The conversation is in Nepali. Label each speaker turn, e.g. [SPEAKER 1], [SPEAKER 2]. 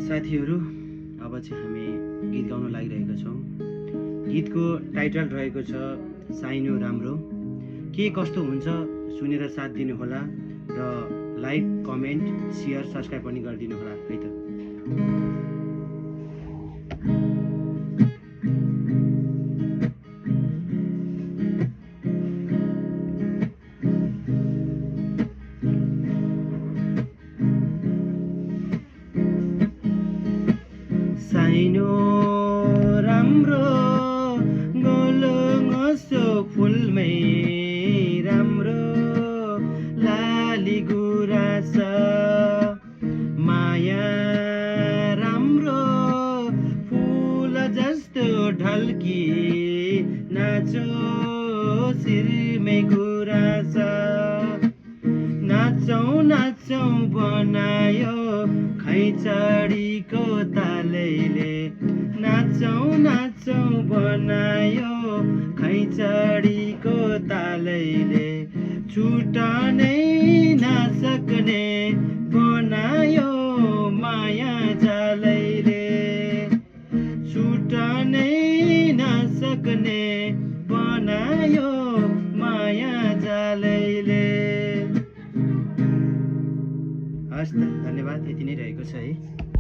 [SPEAKER 1] साथीहरू, अब चाहिँ हामी गीत गाउन लागिरहेका छौँ। गीतको टाइटल रहेको छ साइनो राम्रो। के कस्तो हुन्छ सुनेर साथ दिनुहोला र लाइक, कमेन्ट, सेयर, सब्सक्राइब पनि गरिदिनु होला है त। साइनो राम्रो गोलो ngosो फुलमै राम्रो लाली गुराँस माया राम्रो फुल जस्तो ढल्की नाचो शिरमै गुराँस नाचौँ नाचौँ बनायो खैँचडीको तालैले नाचौँ नाचौँ बनायो खैँचडीको तालैले छुटनै नसक्ने बनायो माया जालैले छुटनै नसक्ने बनायो माया जालैले। हस् त, धन्यवाद। यति नै रहेको छ है।